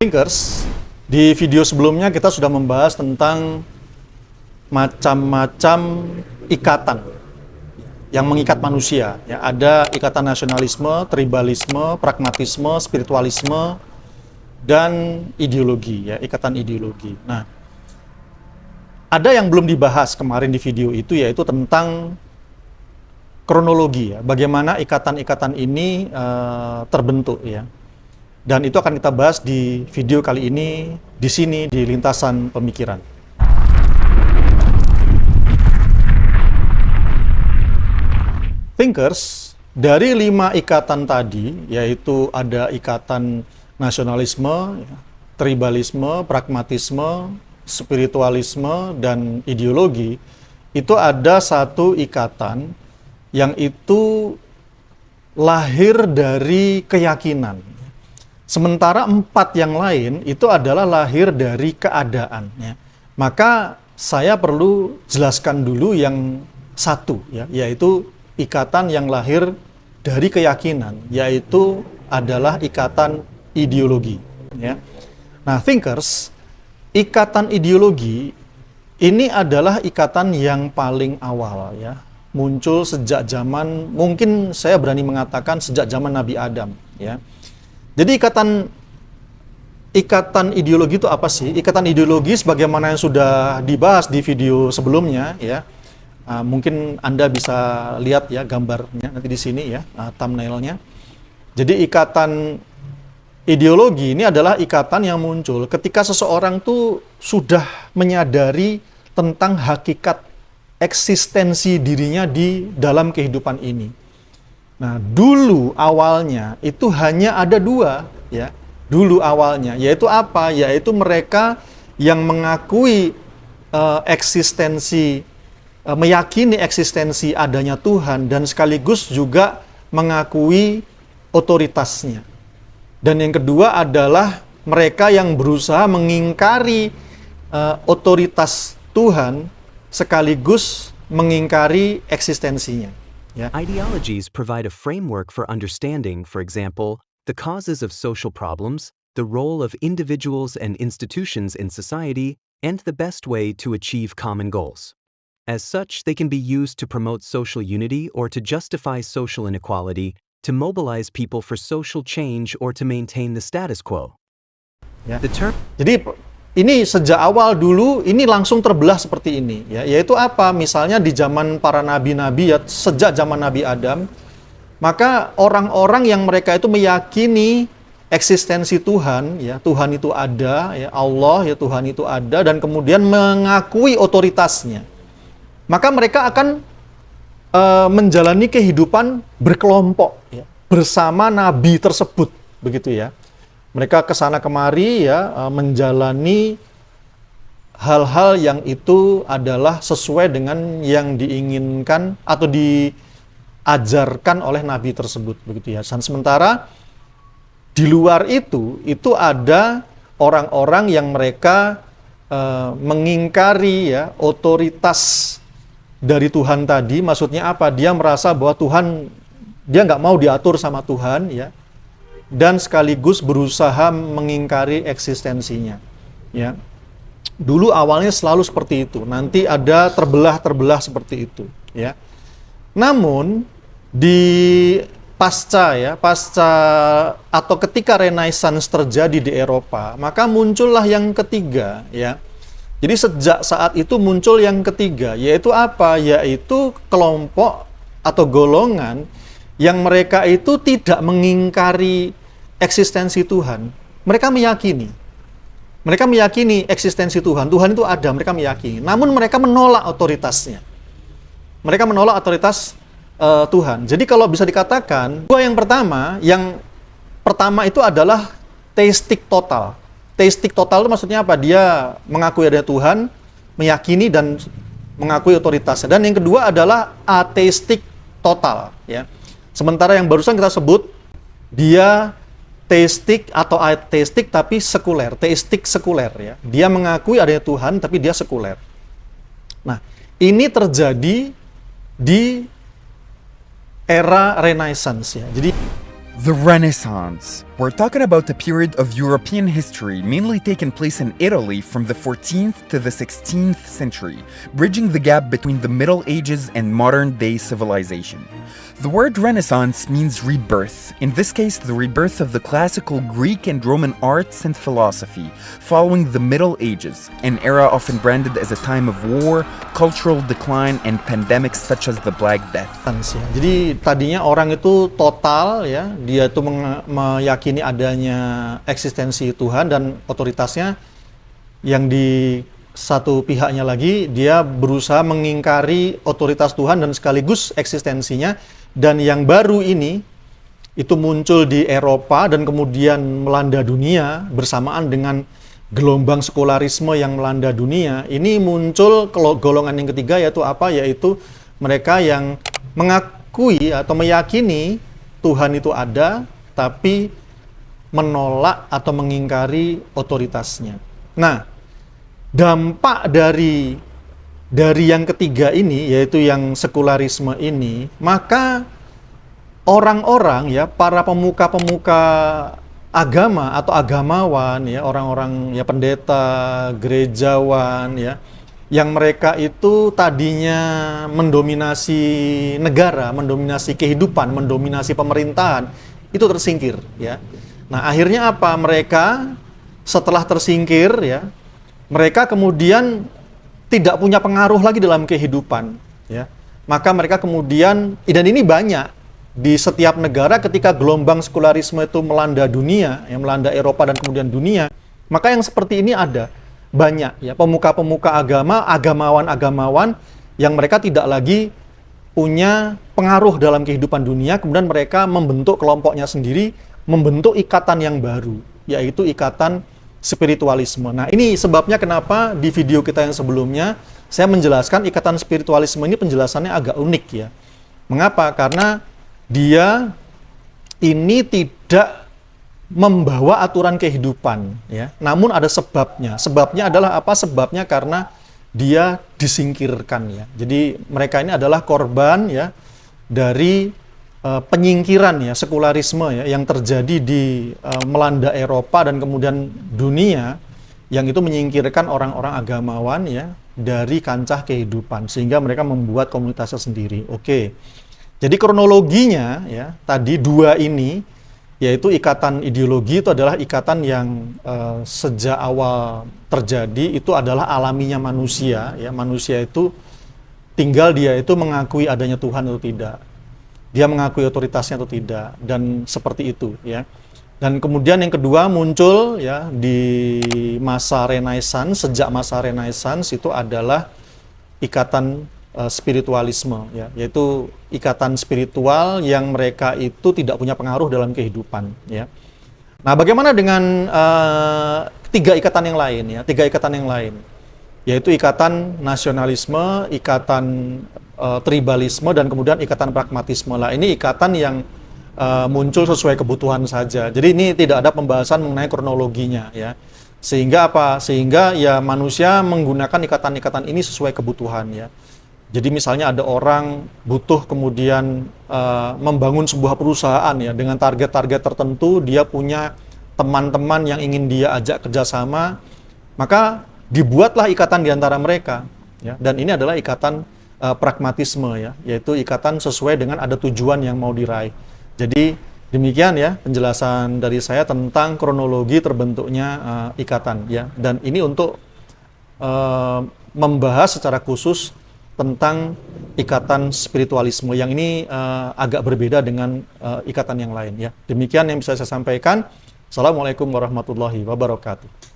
Thinkers, di video sebelumnya kita sudah membahas tentang macam-macam ikatan yang mengikat manusia. Ya, ada ikatan nasionalisme, tribalisme, pragmatisme, spiritualisme, dan ideologi. Ya, ikatan ideologi. Nah, ada yang belum dibahas kemarin di video itu, yaitu tentang kronologi. Ya, bagaimana ikatan-ikatan ini terbentuk. Ya. Dan itu akan kita bahas di video kali ini, di sini, di Lintasan Pemikiran. Thinkers, dari 5 ikatan tadi, yaitu ada ikatan nasionalisme, tribalisme, pragmatisme, spiritualisme, dan ideologi, itu ada satu ikatan yang itu lahir dari keyakinan. Sementara 4 yang lain itu adalah lahir dari keadaan. Ya. Maka saya perlu jelaskan dulu yang satu, ya, yaitu ikatan yang lahir dari keyakinan, yaitu adalah ikatan ideologi. Ya. Nah, Thinkers, ikatan ideologi ini adalah ikatan yang paling awal, ya, muncul sejak zaman, mungkin saya berani mengatakan sejak zaman Nabi Adam. Ya. Jadi ikatan ideologi itu apa sih? Ikatan ideologi sebagaimana yang sudah dibahas di video sebelumnya, ya. Mungkin Anda bisa lihat ya gambarnya nanti di sini ya, thumbnailnya. Jadi ikatan ideologi ini adalah ikatan yang muncul ketika seseorang tuh sudah menyadari tentang hakikat eksistensi dirinya di dalam kehidupan ini. Nah, dulu awalnya itu hanya ada 2, ya. Dulu awalnya, yaitu apa? Yaitu mereka yang mengakui meyakini eksistensi adanya Tuhan dan sekaligus juga mengakui otoritasnya. Dan yang kedua adalah mereka yang berusaha mengingkari otoritas Tuhan sekaligus mengingkari eksistensinya. Yeah. Ideologies provide a framework for understanding, for example, the causes of social problems, the role of individuals and institutions in society, and the best way to achieve common goals. As such, they can be used to promote social unity or to justify social inequality, to mobilize people for social change or to maintain the status quo. Yeah. Jadi ini sejak awal dulu ini langsung terbelah seperti ini, ya, yaitu apa? Misalnya di zaman para nabi-nabi, ya, sejak zaman Nabi Adam, maka orang-orang yang mereka itu meyakini eksistensi Tuhan, ya, Tuhan itu ada, ya, Allah, ya, Tuhan itu ada, dan kemudian mengakui otoritasnya, maka mereka akan menjalani kehidupan berkelompok, ya, bersama nabi tersebut, begitu ya. Mereka kesana kemari, ya, menjalani hal-hal yang itu adalah sesuai dengan yang diinginkan atau diajarkan oleh nabi tersebut, begitu ya. Dan sementara di luar itu ada orang-orang yang mereka mengingkari, ya, otoritas dari Tuhan tadi. Maksudnya apa? Dia merasa bahwa Tuhan, dia nggak mau diatur sama Tuhan, ya, dan sekaligus berusaha mengingkari eksistensinya. Ya. Dulu awalnya selalu seperti itu. Nanti ada terbelah-terbelah seperti itu. Ya. Namun di pasca atau ketika Renaissance terjadi di Eropa, maka muncullah yang ketiga. Ya. Jadi sejak saat itu muncul yang ketiga, yaitu apa? Yaitu kelompok atau golongan yang mereka itu tidak mengingkari eksistensi Tuhan. Mereka meyakini eksistensi Tuhan. Tuhan itu ada, mereka meyakini. Namun mereka menolak otoritasnya. Mereka menolak otoritas Tuhan. Jadi kalau bisa dikatakan, yang pertama itu adalah teistik total. Teistik total itu maksudnya apa? Dia mengakui ada Tuhan, meyakini dan mengakui otoritasnya. Dan yang kedua adalah ateistik total, ya. Sementara yang barusan kita sebut, dia teistik atau ateistik tapi sekuler, teistik sekuler, ya. Dia mengakui adanya Tuhan tapi dia sekuler. Nah, ini terjadi di era Renaissance, ya. Jadi The Renaissance. We're talking about a period of European history mainly taking place in Italy from the 14th to the 16th century, bridging the gap between the Middle Ages and modern-day civilization. The word Renaissance means rebirth, in this case the rebirth of the classical Greek and Roman arts and philosophy, following the Middle Ages, an era often branded as a time of war, cultural decline, and pandemics such as the Black Death. Jadi tadinya orang itu total ya, dia itu meyakini adanya eksistensi Tuhan dan otoritasnya, yang di satu pihaknya lagi dia berusaha mengingkari otoritas Tuhan dan sekaligus eksistensinya. Dan yang baru ini itu muncul di Eropa dan kemudian melanda dunia bersamaan dengan gelombang sekularisme yang melanda dunia. Ini muncul golongan yang ketiga, yaitu apa? Yaitu mereka yang mengakui atau meyakini Tuhan itu ada, tapi menolak atau mengingkari otoritasnya. Nah, dampak dari yang ketiga ini, yaitu yang sekularisme ini, maka orang-orang ya, para pemuka-pemuka agama atau agamawan ya, orang-orang ya, pendeta, gerejawan ya, yang mereka itu tadinya mendominasi negara, mendominasi kehidupan, mendominasi pemerintahan, itu tersingkir ya. Nah, akhirnya apa? Mereka setelah tersingkir ya, mereka kemudian tidak punya pengaruh lagi dalam kehidupan ya. Maka mereka kemudian, dan ini banyak di setiap negara ketika gelombang sekularisme itu melanda dunia, yang melanda Eropa dan kemudian dunia, maka yang seperti ini ada banyak ya, pemuka-pemuka agama, agamawan-agamawan yang mereka tidak lagi punya pengaruh dalam kehidupan dunia, kemudian mereka membentuk kelompoknya sendiri, membentuk ikatan yang baru, yaitu ikatan spiritualisme. Nah, ini sebabnya kenapa di video kita yang sebelumnya saya menjelaskan ikatan spiritualisme ini penjelasannya agak unik ya. Mengapa? Karena dia ini tidak membawa aturan kehidupan ya. Namun ada sebabnya. Sebabnya adalah apa? Sebabnya karena dia disingkirkan ya. Jadi mereka ini adalah korban ya dari penyingkiran ya, sekularisme ya, yang terjadi di melanda Eropa dan kemudian dunia, yang itu menyingkirkan orang-orang agamawan ya dari kancah kehidupan, sehingga mereka membuat komunitasnya sendiri. Oke, jadi kronologinya ya, tadi dua ini, yaitu ikatan ideologi itu adalah ikatan yang sejak awal terjadi, itu adalah alaminya manusia ya. Manusia itu tinggal dia itu mengakui adanya Tuhan atau tidak, dia mengakui otoritasnya atau tidak, dan seperti itu ya. Dan kemudian yang kedua muncul ya di masa Renaissance, sejak masa Renaissance itu adalah ikatan spiritualisme ya, yaitu ikatan spiritual yang mereka itu tidak punya pengaruh dalam kehidupan ya. Nah, bagaimana dengan tiga ikatan yang lain ya? Tiga ikatan yang lain, yaitu ikatan nasionalisme, ikatan tribalisme, dan kemudian ikatan pragmatisme. Lah, ini ikatan yang muncul sesuai kebutuhan saja. Jadi ini tidak ada pembahasan mengenai kronologinya ya. Sehingga apa? Sehingga ya manusia menggunakan ikatan-ikatan ini sesuai kebutuhan ya. Jadi misalnya ada orang butuh kemudian membangun sebuah perusahaan ya, dengan target-target tertentu, dia punya teman-teman yang ingin dia ajak kerjasama, maka dibuatlah ikatan di antara mereka ya. Dan ini adalah ikatan pragmatisme ya, yaitu ikatan sesuai dengan ada tujuan yang mau diraih. Jadi demikian ya penjelasan dari saya tentang kronologi terbentuknya ikatan ya. Dan ini untuk membahas secara khusus tentang ikatan spiritualisme yang ini agak berbeda dengan ikatan yang lain ya. Demikian yang bisa saya sampaikan. Assalamualaikum warahmatullahi wabarakatuh.